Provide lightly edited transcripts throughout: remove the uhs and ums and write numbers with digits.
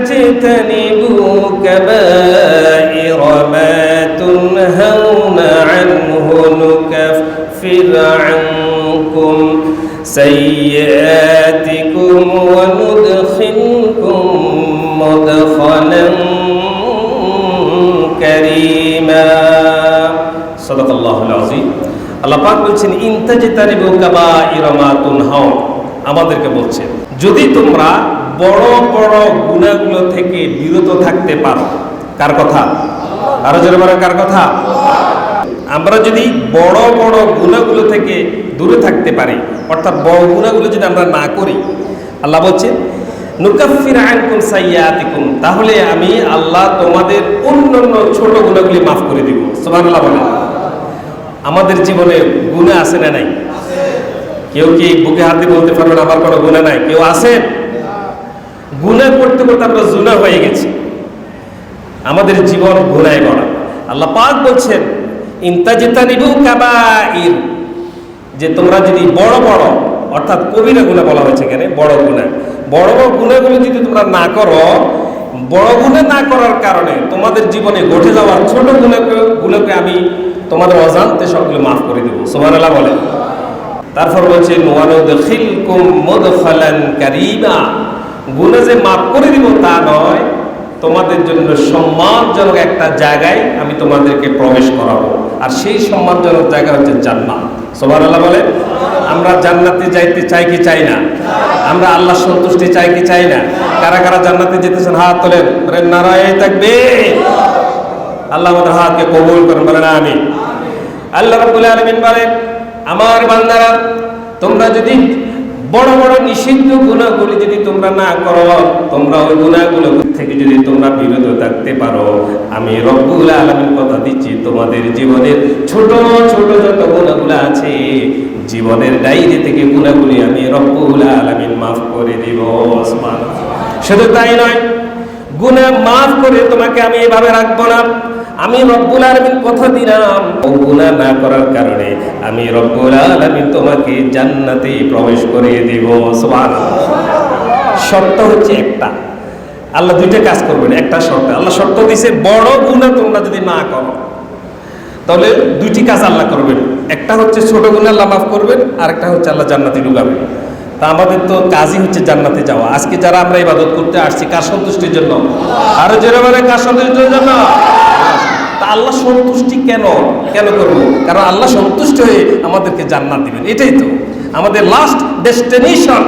تجتنبوا كبائر ما تنهون عنه نكفر عنكم سيئاتكم وندخلكم مدخلا كريما صدق الله العظيم আল্লাহ পাক বলছেন ইনতাজতানিবু কাবাইরা মা তুনহাউন আমাদেরকে বলছেন যদি তোমরা বড় বড় গুনাহগুলো থেকে বিরত থাকতে পারো কার কথা আরো জোরে বলেন কার কথা আমরা যদি বড় বড় গুনাহগুলো থেকে দূরে থাকতে পারি অর্থাৎ বড় গুনাহগুলো যদি আমরা না করি আল্লাহ বলছেন নুকাফির আনকুম সাইয়্যাতিকুম তাহলে আমি আল্লাহ তোমাদের অন্যান্য ছোট গুনাহগুলি মাফ করে দিব সুবহানাল্লাহ বলেন আমাদের জীবনে গুনাহ আছে না নাই কেউ কি বুকে হাত দিয়ে বলতে পারবেন আমার কোনো গুনাহ নাই কেউ আছে গুনাহ করতে করতে আমরা জুনা হয়ে গেছি আমাদের জীবন গুনাহে ভরা আল্লাহ পাক বলছেন ইনতাজতানিবু কাবাইর যে তোমরা যদি বড় বড় অর্থাৎ কবিরা গুনাহ বলা হয়েছে এখানে বড় গুনাহ বড় বড় গুনাহগুলো যদি তোমরা না করো বড় গুনাহ না করার কারণে তোমাদের জীবনে ঘটে যাওয়া ছোট গুনাহগুলোকে আমি তোমাদের অজান্তে সবগুলো মাফ করে দেব সুবহানাল্লাহ বলেন তারপর বলছে ওয়ানুদখিলকুম মুদখালান কারীমা গুনাহ যে মাফ করে দিব তা নয় তোমাদের জন্য সম্মানজনক একটা জায়গায় আমি তোমাদেরকে প্রবেশ করাবো আর সেই সম্মানজনক জায়গা হচ্ছে জান্নাত সুবহানাল্লাহ বলেন আমরা জান্নাতে যাইতে চাই কি চাই না আমরা আল্লাহর সন্তুষ্টি চাই কি চাই না কারা কারা জান্নাতে যেতেছেন হাত তোলেন বলেন নারায়ে তাকবীর আল্লাহ আমাদের হাতকে কবুল করেন বলেন আমিন আল্লাহ রাব্বুল আলামিন বলেন আমার বান্দারা তোমরা যদি বড় বড় নিষিদ্ধ গুনাহগুলি যদি তোমরা না করো তোমরা ওই গুনাহগুলো থেকে যদি তোমরা বিরত থাকতে পারো আমি রব্বুল আলামিন কথা দিচ্ছি তোমাদের জীবনের ছোট ছোট যত গুনাহগুলো আছে জীবনের ডায়েরি থেকে গুনাহগুলি আমি রব্বুল আলামিন মাফ করে দিব সুবহানাল্লাহ শুধু তাই নয় গুনাহ মাফ করে তোমাকে আমি এভাবে রাখবো না আমি রব্বুল আলামিন কথা দিলাম ও গুনাহ না করার কারণে আমি রব্বুল আলামিন তোমাকে জান্নাতে প্রবেশ করিয়ে দেব সুবহানাল্লাহ শর্ত হচ্ছে একটা আল্লাহ দুইটা কাজ করবেন একটা শর্ত আল্লাহ শর্ত দিয়েছে বড় গুনাহ তোমরা যদি না করো তাহলে দুইটি কাজ আল্লাহ করবেন একটা হচ্ছে ছোট গুনাহ আল্লাহ মাফ করবেন আর একটা হচ্ছে আল্লাহ জান্নাতে ঢুকাবেন তা আমাদের তো কাজই হচ্ছে জান্নাতে যাওয়া আজকে যারা আমরা ইবাদত করতে আসছি কার সন্তুষ্টির জন্য আরো জোরে বলে কার সন্তুষ্টির জন্য তা আল্লাহ সন্তুষ্টি কেন করব কারণ আল্লাহ সন্তুষ্ট হয়ে আমাদেরকে জান্নাত দিবেন এটাই তো আমাদের লাস্ট ডেস্টিনেশন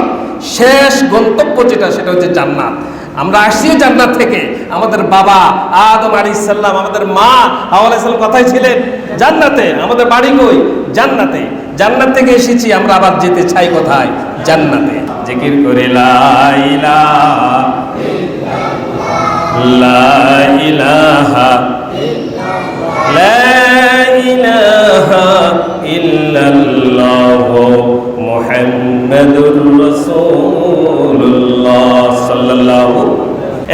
শেষ গন্তব্য যেটা সেটা হচ্ছে জান্নাত আমরা আসছি জান্নাত থেকে আমাদের বাবা আদম আলাইহিস সালাম আমাদের মা হাওয়া আলাইহিস সালাম কোথায় ছিলেন জান্নাতে আমাদের বাড়ি কই জান্নাতে জান্নাত থেকে এসেছি আমরা আবার যেতে চাই কোথায় জান্নাতে জিকির করে লা ইলাহা ইল্লাল্লাহ লা ইলাহা লা ইলাহা ইল্লাল্লাহ মুহাম্মাদুর রাসূলুল্লাহ সাল্লাল্লাহু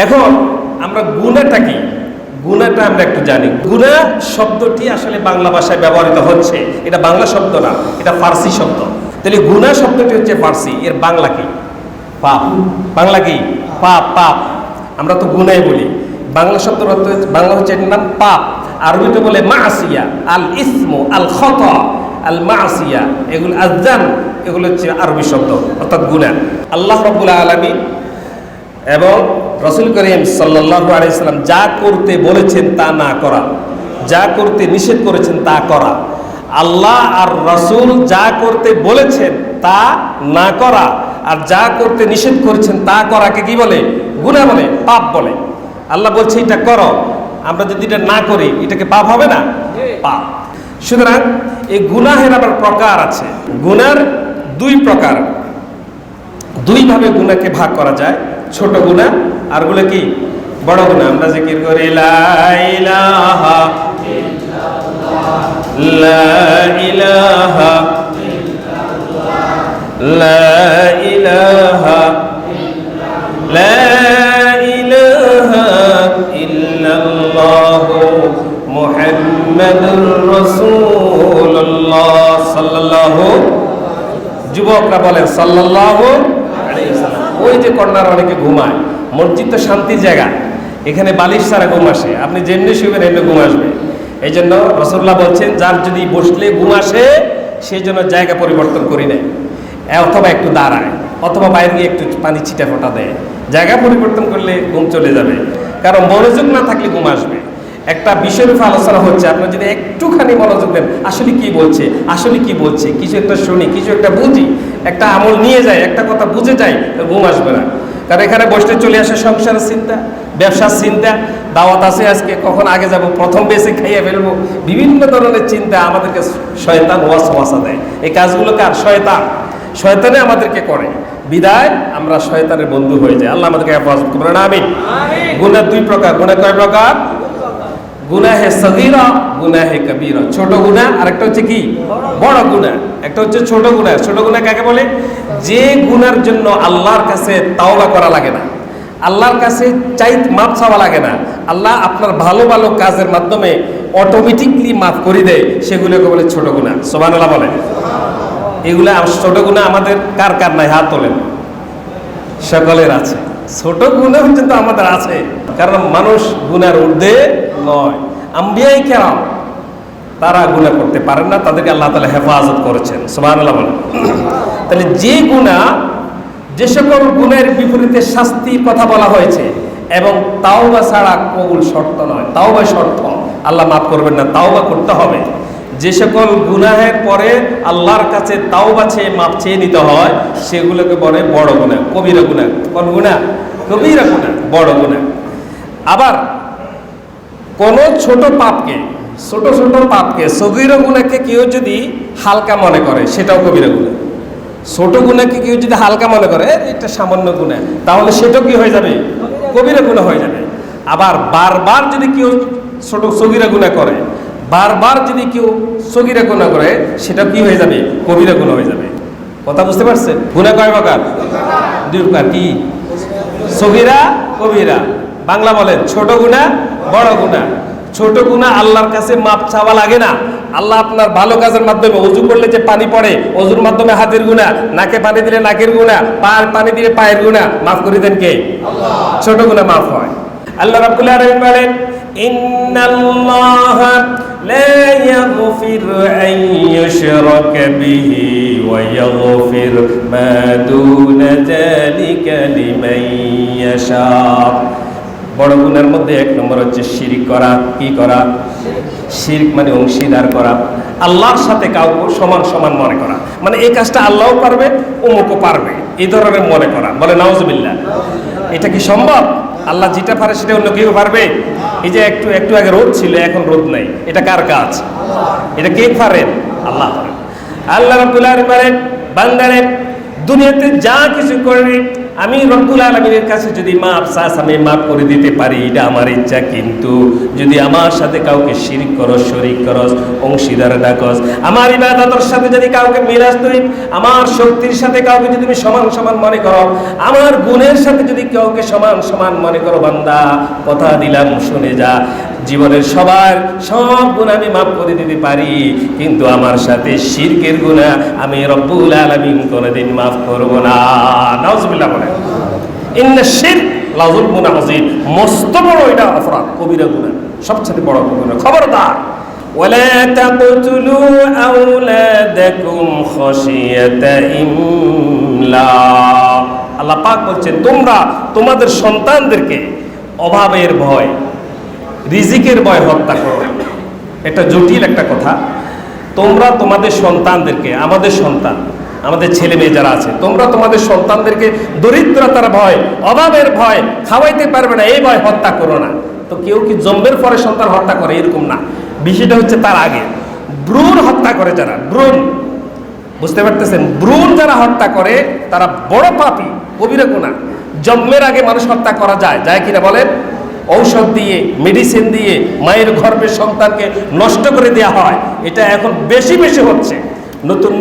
এখন আমরা গুনাহটা কি গুনাহটা আমরা একটু জানি গুনাহ শব্দটি আসলে বাংলা ভাষায় ব্যবহৃত হচ্ছে এটা বাংলা শব্দ না এটা ফার্সি শব্দ তাহলে গুনাহ শব্দটি হচ্ছে ফার্সি এর বাংলা কি পাপ বাংলা কি পাপ পাপ আমরা তো গুনাহ বলি বাংলা শব্দের অর্থ বাংলা হচ্ছে এর নাম পাপ আরবিতে বলে মাসিয়া আল ইসমু আল খাতা আল মাসিয়া এগুলো আযযান এগুলো হচ্ছে আরবি শব্দ অর্থাৎ গুনাহ আল্লাহ রাব্বুল আলামিন এবং রাসূল করিম সাল্লাল্লাহু আলাইহি সাল্লাম যা করতে বলেছেন তা না করা যা করতে নিষেধ করেছেন তা করা আল্লাহ আর রাসূল যা করতে বলেছেন তা না করা আর যা করতে নিষেধ করেছেন তা করাকে কি বলে গুনাহ বলে পাপ বলে আল্লাহ বলছে এটা করো আমরা যদি এটা না করি এটাকে পাপ হবে না পাপ সুতরাং এই গুনাহের আবার প্রকার আছে গুনার দুই প্রকার দুই ভাবে গুনাহকে ভাগ করা যায় ছোট গুনাহ আর গুলো কি বড় গুনাহ আমরা জিকির করি লা ইলাহা ইল্লাল্লাহ লা ইলাহা ইল্লাল্লাহ লা ইলাহা ইল্লাল্লাহ লা ইলাহা ইল্লাল্লাহ মুহাম্মাদুর রাসূলুল্লাহ সাল্লাল্লাহু যুবকরা বলেন সাল্লাল্লাহু আলাইহি ওয়াসাল্লাম ওই যে কন্যার অনেকে ঘুমায় মসজিদ তো শান্তির জায়গা, এখানে বালিশ ছাড়া ঘুম আসে, আপনি যেমনি শুবেন এমনি ঘুম আসবে। এই জন্য রাসূলুল্লাহ বলছেন, যার যদি বসলে ঘুম আসে সেই জন্য জায়গা পরিবর্তন করি নেয়, অথবা একটু দাঁড়ায়, অথবা বাইরে গিয়ে একটু পানি ছিটা ফোটা দেয়। জায়গা পরিবর্তন করলে ঘুম চলে যাবে, কারণ মনোযোগ না থাকলে ঘুম আসবে। একটা বিষয়ের উপর আলোচনা হচ্ছে, আপনার যদি একটুখানি মনোযোগ দেন, আসলে কি বলছে, আসলে কি বলছে, কিছু একটা শুনি, কিছু একটা বুঝি, একটা আমল নিয়ে যায়, একটা কথা বুঝে যায়, ঘুম আসবে না। কারণ এখানে বসতে চলে আসে সংসারের চিন্তা, ব্যবসার চিন্তা, দাওয়াত আছে আজকে, কখন আগে যাব, প্রথম বেশি খাইয়ে ফেলবো, বিভিন্ন ধরনের চিন্তা আমাদেরকে শয়তান ওয়াসওয়াসা দেয়। এই কাজগুলো কার? শয়তানে আমাদেরকে করে, বিদায় আমরা শয়তানের বন্ধু হয়ে যাই। আল্লাহ আমাদেরকে হেফাজত করবেন, আমিন। গুনাহ দুই প্রকার। গুনাহ কয় প্রকার? গুনাহে সগীরা, গুনাহে কবীরা। ছোট গুনাহ, আরেকটা হচ্ছে কি? বড় গুনাহ। একটা হচ্ছে ছোট গুনাহ। ছোট গুনাহ কাকে বলে? যে গুনার জন্য আল্লাহর কাছে তাওবা করা লাগে না, আল্লাহর কাছে মাফ চাওয়া লাগে না, আল্লাহ আপনার ভালো ভালো কাজের মাধ্যমে অটোমেটিকলি মাফ করে দেয়, সেগুলোকে বলে ছোট গুনাহ। সুবহানাল্লাহ বলে। এগুলা ছোট গুনাহ আমাদের কার কার নাই? হাত তোলেন। সকলের আছে। ছোট গুনাহ কিন্তু আমাদের আছে, কারণ মানুষ গুনার ঊর্ধ্বে নয়। আম্বিয়ায়ে কেরাম তারা গুনাহ করতে পারেন না, তাদেরকে আল্লাহ তাআলা হেফাজত করেছেন। সুবহানাল্লাহ বলেন। তাহলে যে গুনাহ, যে সকল গুনাহের বিপরীতে শাস্তির কথা বলা হয়েছে এবং তাওবা ছাড়া কবুল শর্ত নয়, তাওবা শর্ত, আল্লাহ মাফ করবেন না, তাওবা করতে হবে। যে সকল গুনাহের পরে আল্লাহর কাছে তাওবা চেয়ে মাপ চেয়ে নিতে হয়, সেগুলোকে বলে বড় গুনাহ, কবিরা গুনাহ। কোন গুনাহ? কবিরা গুনাহ, বড় গুনাহ। আবার কোন ছোট পাপকে সগীরা গুনাহকে কেউ যদি হালকা মনে করে, সেটাও কবিরা গুনাহ। ছোট গুনাহকে কেউ যদি হালকা মনে করে, এটা সামান্য গুনাহ, তাহলে সেটাও কি হয়ে যাবে? কবিরা গুনাহ হয়ে যাবে। আবার বারবার যদি কেউ ছোট সগীরা গুনাহ করে, বারবার যদি কেউ সগীরা গুনাহ করে, সেটা কি হয়ে যাবে? কবিরা গুনাহ হয়ে যাবে। কথা বুঝতে পারছেন? গুনাহ কয় প্রকার? দুই প্রকার। কি? সগীরা, কবিরা। বাংলা বলেন, ছোট গুনাহ, বড় গুনাহ। ছোট গুনাহ আল্লাহর কাছে মাপ চাওয়া লাগে না। আল্লাহ আপনার ভালো কাজের মাধ্যমে, ওযু করলে যে পানি পড়ে, ওযুর মাধ্যমে হাতের গুনাহ, নাকে পানি দিলে নাকের গুনাহ, পায়ের পানি দিলে পায়ের গুনাহ মাফ করে দেন কে? আল্লাহ। ছোট গুনাহ মাফ হয়। আল্লাহ রাব্বুল আলামিন বলেন, ইন্নাল্লাহা লা ইয়াগফিরু আন ইউশরাকা বিহি ওয়া ইয়াগফিরু মা দুনা যালিকা লিমান ইয়াশা। বড় গুনার মধ্যে এক নম্বর হচ্ছে শিরক করা। কি করা? শিরক মানে অংশীদার করা, আল্লাহর সাথে কাউকে সমান সমান মনে করা, মানে এই কাজটা আল্লাহও পারবে, অমুকও পারবে, এই ধরনের মনে করা। বলে নাউজুবিল্লাহ। এটা কি সম্ভব? আল্লাহ যেটা পারে সেটা অন্য কেউ পারবে? এই যে একটু আগে রোদ ছিল, এখন রোদ নাই, এটা কার কাজ? এটা কে পারেন? আল্লাহ পারেন। আল্লাহ রাব্বুল আলামিন বলেন, বান্দারে দুনিয়াতে যা কিছু করবি আমি রব্বুল আলামিনের কাছে যদি মাপ চাস, আমি মাফ করে দিতে পারি, এটা আমার ইচ্ছা। কিন্তু যদি আমার সাথে কাউকে শিরক করস, শরীক করস, অংশীদার ডাকস, আমার ইবাদতের সাথে যদি কাউকে মিলাস তুই, আমার শক্তির সাথে কাউকে যদি তুমি সমান সমান মনে করো, আমার গুণের সাথে যদি কাউকে সমান সমান মনে করো, বান্দা কথা দিলাম শুনে যা, জীবনের সব গুনাহ আমি মাফ করে দিতে পারি, কিন্তু আমার সাথে শিরকের গুনাহ আমি রব্বুল আলামিন কোনদিন মাফ করব না। নাউজুবিল্লাহ বলেন। ইন্না শিরক লাযুলমুন আযীম, মস্ত বড় এটা অপরাধ, কবিরা গুনাহ, সবচেয়ে বড় গুনাহ। খবরদার, ওয়ালা তাকতুলু আওলাদাকুম খাশিয়াতা ইমলাক। আল্লাহ পাক বলছেন, তোমরা তোমাদের সন্তানদেরকে অভাবের ভয়, রিজিকের ভয় হত্যা করো। এটা জটিল একটা কথা। তোমরা তোমাদের সন্তানদেরকে, আমাদের সন্তান, আমাদের ছেলে মেয়ে যারা আছে, তোমরা তোমাদের সন্তানদেরকে দরিদ্রতার ভয়, অভাবের ভয়, খাওয়াইতে পারবে না এই ভয় হত্যা করো না। তো কেউ কি জন্মের পরে সন্তান হত্যা করে? এরকম না, বিষয়টা হচ্ছে তার আগে ভ্রূণ হত্যা করে। যারা ভ্রূণ, বুঝতে পারতেছেন, ভ্রূণ যারা হত্যা করে তারা বড় পাপী, কবিরা গুনাহ। জন্মের আগে মানুষ হত্যা করা যায় কিনা বলেন? ঔষধ দিয়ে, মেডিসিন দিয়ে মায়ের গর্ভের সন্তানকে নষ্ট করে দেওয়া হয়। এটা এখন বেশি হচ্ছে।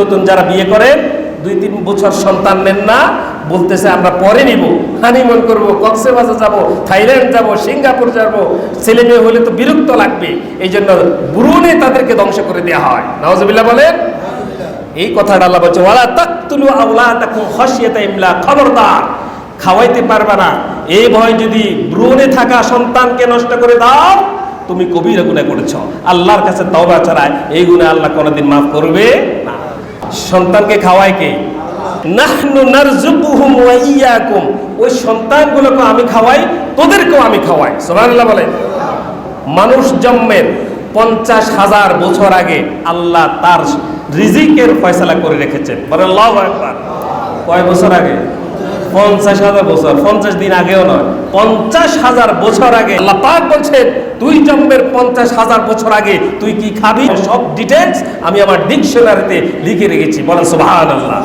নতুন যারা বিয়ে করেন, 2-3 বছর সন্তান নেন না, বলতেছে আমরা পরে নিব, হানিমুন করব, কক্সবাজার যাব, থাইল্যান্ড যাব, সিঙ্গাপুর যাব, ছেলে মেয়ে হলে তো বিরক্ত লাগবে, এই জন্য ভ্রূণে তাদেরকে ধ্বংস করে দেওয়া হয়। নাউজুবিল্লাহ বলেন। এই কথাটা আল্লাহ বলছে, ওয়ালা তাকতুলু আওলাদাকুম খাশিয়াতা ইমলাক। খবরদার, খাওয়াইতে পারবে না, এই ভয় যদি ভ্রূণে থাকা সন্তানকে নষ্ট করে দাও, তুমি কবিরা গুনাহ করেছ। আল্লাহর কাছে তওবা ছাড়া এই গুনাহ আল্লাহ কোনোদিন মাফ করবে না। সন্তানকে খাওয়ায় কে? নাহনু নারযুকুহুম ওয়া ইয়্যাকুম, ওই সন্তানগুলোকে আমি খাওয়াই, তোদেরকেও আমি খাওয়াই। সুবহানাল্লাহ বলেন। মানুষ জন্মের 50,000 বছর আগে আল্লাহ তার রিজিকের ফয়সালা করে রেখেছেন। বলেন আল্লাহু আকবার। কয় বছর আগে? 50,000 বছর। 50 দিন আগেও নয়, 50,000 বছর আগে আল্লাহ পাক বলছেন, তুই জন্মের 50,000 বছর আগে তুই কি খাবি সব ডিটেইলস আমি আমার ডিকশনারিতে লিখে রেখেছি। বলেন সুবহানাল্লাহ।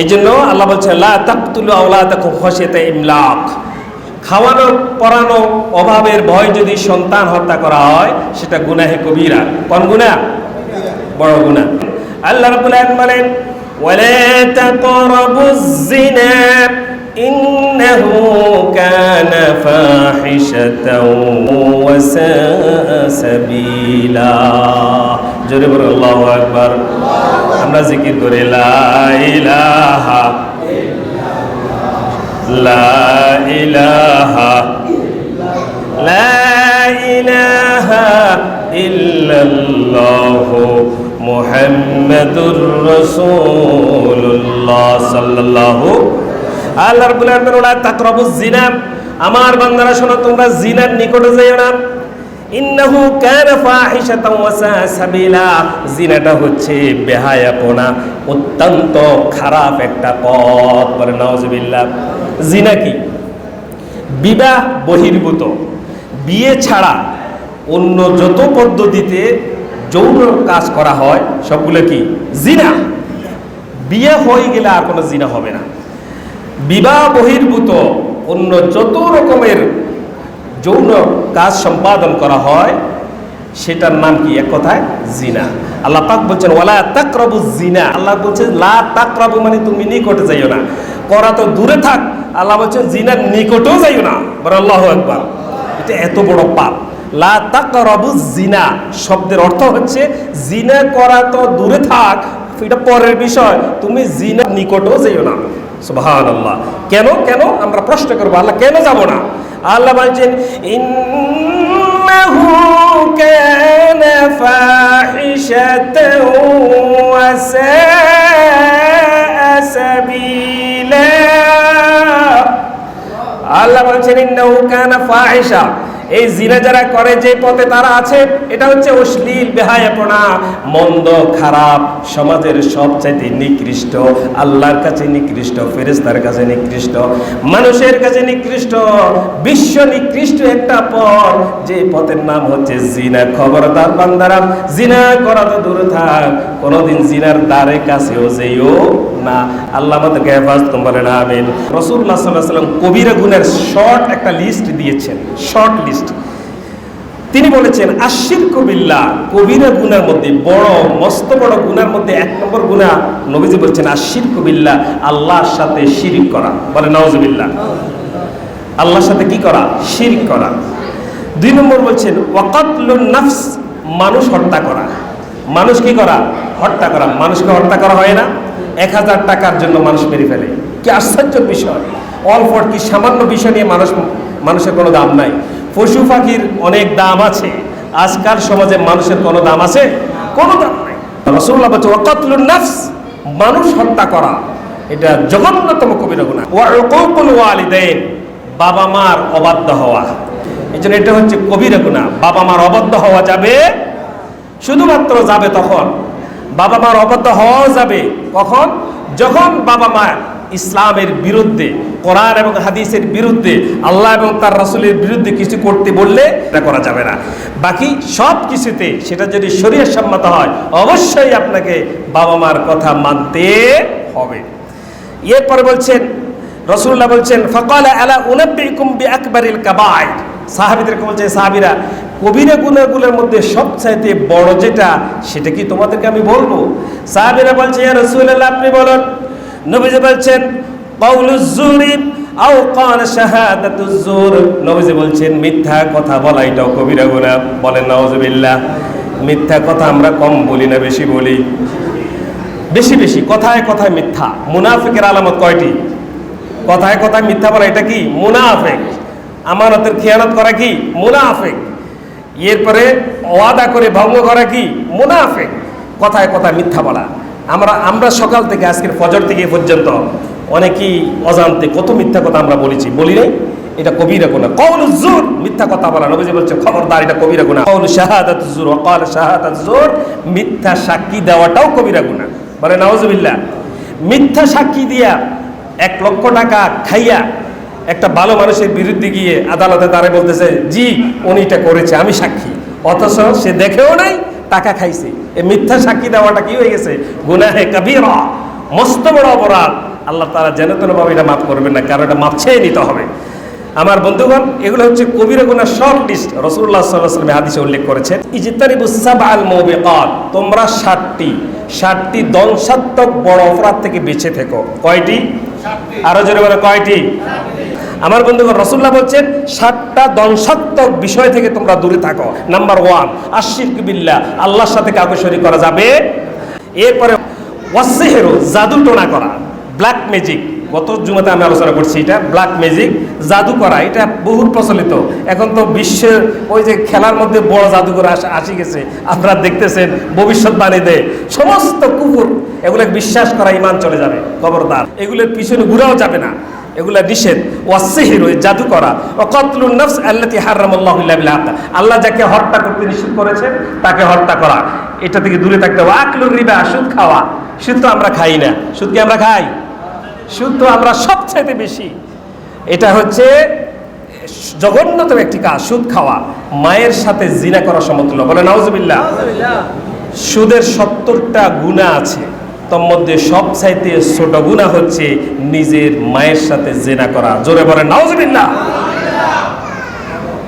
এই জন্য আল্লাহ বলছেন, লা তাকতুলু আওলাদাকুম খাশিয়াতা ইমলাক। খাওয়ানো পরানো অভাবের ভয় যদি সন্তান হত্যা করা হয়, সেটা গুনাহে কবিরা। কোন গুনাহ? বড় গুনাহ। আল্লাহ রাব্বুল আলামিন বলেন, ওয়ালা তাকরাবুজ জিনা ইন্নাহু কানা ফাহিশাতাও ওয়া সাআ সাবিলা। জোরে বলো আল্লাহু আকবার। আমরা জিকির করে লা ইলাহা লা ইলাহা লা ইলাহা ইল্লাল্লাহু মুহাম্মাদুর রাসূলুল্লাহ সাল্লাল্লাহু। আল্লাহ রাব্বুল আলামিন ওয়ালা তাকরাবুজ জিনা, আমার বান্দারা শোনো, তোমরা জিনার নিকটে যেও না। ইন্নাহু কানা ফাহিশাতাও ওয়া সাআ সাবিলা, জিনাটা হচ্ছে বেহায়াপনা, অত্যন্ত খারাপ একটা পথ। বলে নাউজুবিল্লাহ। জিনা কি? বিবাহ বহির্ভূত, বিয়ে ছাড়া অন্য যত পদ্ধতিতে যৌন কাজ করা হয় সবগুলো কি? জিনা। বিয়ে হয়ে গেলে আর কোনো জিনা হবে না। বিবাহ বহির্ভূত অন্য যত রকমের যৌন কাজ সম্পাদন করা হয় সেটার নাম কি? এক কথায় জিনা। আল্লাহ পাক বলছেন ওয়ালা তাকরাবুজ জিনা। আল্লাহ বলছেন লা তাকরাবু মানে তুমি নিকটে যাইও না, করা তো দূরে থাক। আল্লাহ বলছেন জিনার নিকটেও যাইও না। বলে আল্লাহু আকবার। এটা এত বড় পাপ। লা তাকরাবুজ জিনা শব্দের অর্থ হচ্ছে জিনা করা তো দূরে থাক, এটা পরের বিষয়, তুমি জিনার নিকটেও যাইও না। সুবহানাল্লাহ। কেন কেন আমরা প্রশ্ন করব, আল্লাহ কেন যাব না? আল্লাহ বলছেন ইন্নাহু কানা ফাহিশাতাও ওয়া সাআ সাবিলা। আল্লাহ বলছেন ইন্নাহু কানা ফাহিশা, এই জিনা যারা করে যে পথে তারা আছে এটা হচ্ছে অশ্লীল, বেহায়াপনা, মন্দ, খারাপ, সমাজের সবচাইতে নিকৃষ্ট, আল্লাহর কাছে নিকৃষ্ট, ফেরেশতার কাছে নিকৃষ্ট, মানুষের কাছে নিকৃষ্ট, বিশ্ব নিকৃষ্ট একটা পথ, যে পথের নাম হচ্ছে জিনা। খবরদার বান্দারা, জিনা করা তো দূরে থাক, কোনোদিন জিনার দ্বারে কাছেও যেও না। আল্লাহ আমাদেরকে হেফাজত করেন, আমিন। রাসূলুল্লাহ সাল্লাল্লাহু আলাইহি ওয়াসাল্লাম কবিরা গুনাহের শর্ট একটা লিস্ট দিয়েছেন, শর্ট লিস্ট। তিনি বলেছেন আশিরকু বিল্লাহ, কবিরা গুনার মধ্যে বড় মস্ত বড় গুনার মধ্যে 1 নম্বর গুনাহ নবীজি বলেছেন আশিরকু বিল্লাহ, আল্লাহর সাথে শিরক করা। বলে নাউজুবিল্লাহ। আল্লাহর সাথে কি করা? শিরক করা। 2 নম্বর বলছেন ওয়াকাতলুন নাফস, মানুষ হত্যা করা। মানুষ কি করা? হত্যা করা। মানুষকে হত্যা করা হয় না? 1000 টাকার জন্য মানুষ মেরে ফেলে, কি আশ্চর্যের বিষয়। অল্প কি সামান্য বিষয় নিয়ে মানুষের কোনো দাম নাই। পশু পাখির অনেক দাম আছে, আজকাল সমাজে মানুষের কোনো দাম আছে? কোনো দাম নাই। রাসূলুল্লাহ বলেছেন ওয়াকাতলুন নাফস, মানুষ হত্যা করা, এটা জঘন্যতম কবিরা গুনাহ। ওয়া উকুকুল ওয়ালিদাইন, বাবা মার অবাধ্য হওয়া, এজন্য এটা হচ্ছে কবিরা গুনাহ। বাবা মার অবাধ্য হওয়া যাবে, শুধুমাত্র যাবে তখন, বাবা মার অবাধ্য হওয়া যাবে কখন? যখন বাবা মা ইসলামের বিরুদ্ধে, কোরআন এবং হাদিসের বিরুদ্ধে, আল্লাহ এবং তার রাসূলের বিরুদ্ধে কিছু করতে বললে এটা করা যাবে না। বাকি সব কিছুতে সেটা যদি শরীয়ত সম্মত হয়, অবশ্যই আপনাকে বাবা মার কথা মানতে হবে। এরপরে বলছেন রাসূলুল্লাহ বলছেন ফাকালা আলা উনাব্বিকুম বিআকবারিল কাবাইর, সাহাবীদেরকে বলছে সাহাবীরা, কবিরা গুনাহগুলোর মধ্যে সবচাইতে বড় যেটা, সেটা কি তোমাদেরকে আমি বলবো? সাহাবীরা বলছে ইয়া রাসূলুল্লাহ আপনি বলুন। নবীজি বলছেন কাউলুজ জুরি আও কাল শাহাদাতুজ জুর, নবীজি বলছেন মিথ্যা কথা বলা এটাও কবিরা গুনাহ। বলেন নাউজুবিল্লাহ। মিথ্যা কথা আমরা কম বলি না, বেশি বলি, বেশি বেশি কথায় কথায় মিথ্যা। মুনাফিকের আলামত কয়টি? কথায় কথায় মিথ্যা বলা এটা কি? মুনাফিক। আমানতের খেয়ানত করা কি? মুনাফিক। এরপরে ওয়াদা করে ভঙ্গ করা কি? মুনাফিক। কথায় কথায় মিথ্যা বলা। আমরা সকাল থেকে আজকের ফজর থেকে পর্যন্ত অনেকেই অজান্তে কত মিথ্যা কথা আমরা বলি নাই? এটা কবিরা গুনাহ। কওলুজ জুর, মিথ্যা কথা বলা। নবীজি বলছেন খবরদার, এটা কবিরা গুনাহ। কওলু শাহাদাতুজ জুর ওয়া ক্বাল শাহাদাতুজ জুর, মিথ্যা সাক্ষী দেওয়াটাও কবিরা গুনাহ। বলে নাউজুবিল্লাহ। মিথ্যা সাক্ষী দিয়া 1 লক্ষ টাকা খাইয়া একটা ভালো মানুষের বিরুদ্ধে গিয়ে আদালতে তারে বলতেছে জি উনি এটা করেছে, আমি সাক্ষী, অথচ সে দেখেও নাই, টাকা খাইছে। এই মিথ্যা সাক্ষী দেওয়াটা কি হয়ে গেছে? গুনাহে কাবীরা, মস্ত বড় অপরাধ। আল্লাহ তাআলা যেন তেনভাবে এটা মাফ করবেন না, কারণ এটা মাফ চেয়ে নিতে হবে। আমার বন্ধুগণ, এগুলো হচ্ছে কবিরা গুনাহ শর্ট লিস্ট। রাসূলুল্লাহ সাল্লাল্লাহু আলাইহি ওয়াসাল্লাম হাদিসে উল্লেখ করেছেন, ইজতানিবুস সাবআল মুবিকাত, তোমরা 60টি দংশাত্মক বড় অপরাধ থেকে বেঁচে থেকো। কয়টি? আরো জোরে বলো, কয়টি? আমার বন্ধুগণ, রাসূলুল্লাহ বলছেন 60টা দংশাত্মক বিষয় থেকে তোমরা দূরে থাকো। নাম্বার 1, আশরিক বিল্লাহ, আল্লাহর সাথে কাউকে শরীক করা যাবে। এরপরে ওয়াসসিহরু, জাদু টোনা করা, ব্ল্যাক ম্যাজিক। গত জুমাতে আমি আলোচনা করছি, এটা ব্ল্যাক ম্যাজিক, জাদু করা, এটা বহু প্রচলিত। এখন তো বিশ্বের ওই যে খেলার মধ্যে বড় জাদুঘর আসি গেছে, আপনারা দেখতেছেন, ভবিষ্যৎবাণী দেয়। সমস্ত কুফর, এগুলো বিশ্বাস করা ঈমান চলে যাবে, খবরদার। এগুলোর পিছনে ঘুরাও যাবে না, এগুলা নিষেধ। ওয়াসসিহরু, জাদু করা। ওয়া কতলুন নাফস আল্লাতী হারামাল্লাহু ইল্লা বিল হক, আল্লাহ যাকে হত্যা করতে নিষেধ করেছেন তাকে হত্যা করা, এটা থেকে দূরে থাকতে হবে। আকলুর রিবা, সুদ খাওয়া। সুদ তো আমরা খাই না। সুদ কি আমরা খাই? সুদ তো আমরা সবচাইতে বেশি। এটা হচ্ছে জঘন্যতম একটি কাজ, সুদ খাওয়া। মায়ের সাথে জিনা করা সমতুল্য। বলে নাউজুবিল্লাহ। সুদের 70টা গুনাহ আছে, তোর মধ্যে সবচাইতে ছোট গুনাহ হচ্ছে নিজের মায়ের সাথে জিনা করা। জোরে বলে নাউজুবিল্লাহ।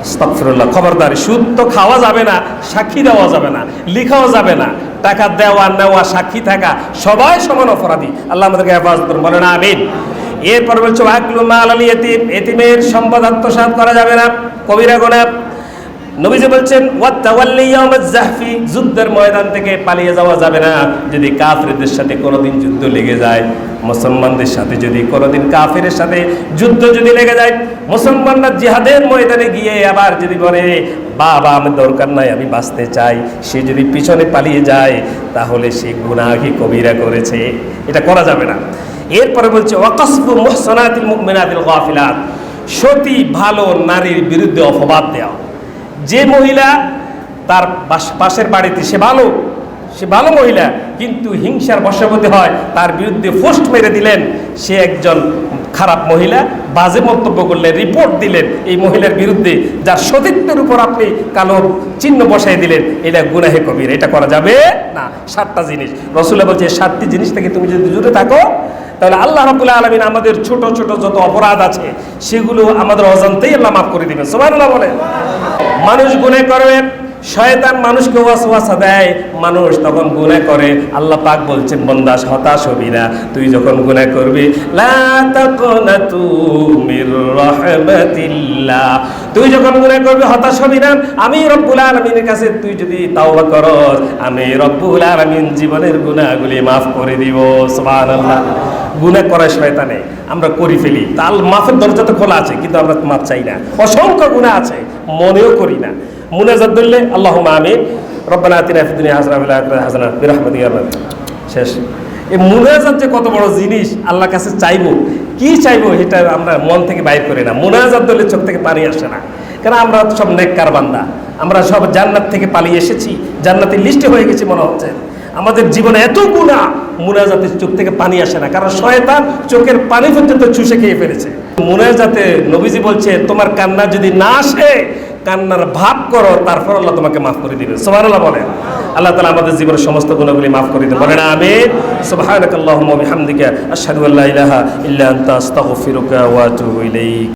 আস্তাগফিরুল্লাহ। খবরদার, সুদ তো খাওয়া যাবে না, সাক্ষী দেওয়া যাবে না, লিখাও যাবে না। টাকা দেওয়া নেওয়া, সাক্ষী থাকা, সবাই সমান অপরাধী। আল্লাহ আমাদেরকে হেফাজত করুন, বলেন আমিন। এরপর বলছো আকলু মাল আল ইয়াতীম, এতিমের সম্পদ আত্মসাৎ করা যাবে না, কবিরা গুনাহ। নবীজি বলছেন ওয়াতাওয়াল্লি ইয়াউমাজ জাহফি, যুদ্ধের ময়দান থেকে পালিয়ে যাওয়া যাবে না। যদি কাফেরদের সাথে কোনোদিন যুদ্ধ লেগে যায়, মুসলমানদের সাথে যদি কোনোদিন কাফেরের সাথে যুদ্ধ যদি লেগে যায়, মুসলমানরা জিহাদের ময়দানে গিয়ে আবার যদি বলে বাবা আমার দরকার নাই, আমি বাঁচতে চাই, সে যদি পিছনে পালিয়ে যায়, তাহলে সে গুনাহি কবিরা করেছে, এটা করা যাবে না। এরপরে বলছে ওয়াকাসফু মুহসানাতিল মুমিনাতিল গাফিলাত, সতী ভালো নারীর বিরুদ্ধে অপবাদ দেওয়া। যে মহিলা তার পাশের বাড়িতে সে ভালো মহিলা, কিন্তু হিংসার বশবর্তী হয়, তার বিরুদ্ধে পোস্ট মেরে দিলেন, সে একজন খারাপ মহিলা, বাজে মন্তব্য করলেন, রিপোর্ট দিলেন এই মহিলার বিরুদ্ধে, যার সতীত্বের উপর আপনি কালো চিহ্ন বসাই দিলেন, এটা গুনাহে কবিরা, এটা করা যাবে না। 7টা জিনিস রাসূলুল্লাহ বলছে, 7টি জিনিস থেকে তুমি যদি দূরে থাকো, তাহলে আল্লাহ রাব্বুল আলামিন আমাদের ছোট ছোট যত অপরাধ আছে সেগুলো আমাদের অজান্তেই আল্লাহ মাফ করে দিবেন। সুবহানাল্লাহ বলে। মানুষ গুনাহ করবে, শয়তান মানুষকে ওয়াসওয়াসা দেয়, মানুষ তখন গুনাহ করে। আল্লাহ পাক বলছেন বান্দা হতাশ হবি না, তুই যখন গুনাহ করবি, লা তাকনাতু মির রাহমাতিল্লাহ, তুই যখন গুনাহ করবি হতাশ হবি না। আমি রব্বুল আলামিনের কাছে তুই যদি তাওবা করস, আমি রব্বুল আলামিন জীবনের গুনাহগুলি মাফ করে দিব। সুবহানাল্লাহ। গুনাহ করে শয়তানে, আমরা করি ফেলি, তার মাফের দরজা তো খোলা আছে, কিন্তু আমরা মাফ চাই না। অসংখ্য গুনাহ আছে, মনেও করি না। মুনাজাত বললে আল্লাহুম্মা আমিন, রব্বানা আতিনা ফিদ দুনিয়া হাসানাহ ওয়া ফিল আখিরাতি হাসানাহ বিরহমাতিকা ইয়া আরহাম। শেষ। এই মুনাজাত যে কত বড় জিনিস, আল্লাহর কাছে চাইবো, কি চাইবো এটা আমরা মন থেকে বাইর করি না। মুনাজাত বললে চোখ থেকে পানি আসে না, কারণ আমরা সব নেককার বান্দা, আমরা সব জান্নাত থেকে পালিয়ে এসেছি, জান্নাতের লিস্টে হয়ে গেছি মনে হচ্ছে। আমাদের জীবনে এত গুনাহ, মুনাজাতে চোখ থেকে পানি আসে না, কারণ শয়তান চোখের পানি পর্যন্ত চুষে খেয়ে ফেলেছে। মুনাজাতে নবীজি বলছে, তোমার কান্না যদি না আসে, কান্নার ভাব করো, তারপর আল্লাহ তোমাকে মাফ করে দিবে। সুবহানাল্লাহ বলেন। আল্লাহ তাআলা আমাদের জীবনের সমস্ত গুনাহগুলি মাফ করে দিন, বলেন আমিন। সুবহানাকাল্লাহুম্মা ওয়া বিহামদিকা আশহাদু আল্লা ইলাহা ইল্লা আনতা আস্তাগফিরুকা ওয়া আতুবু ইলাইক।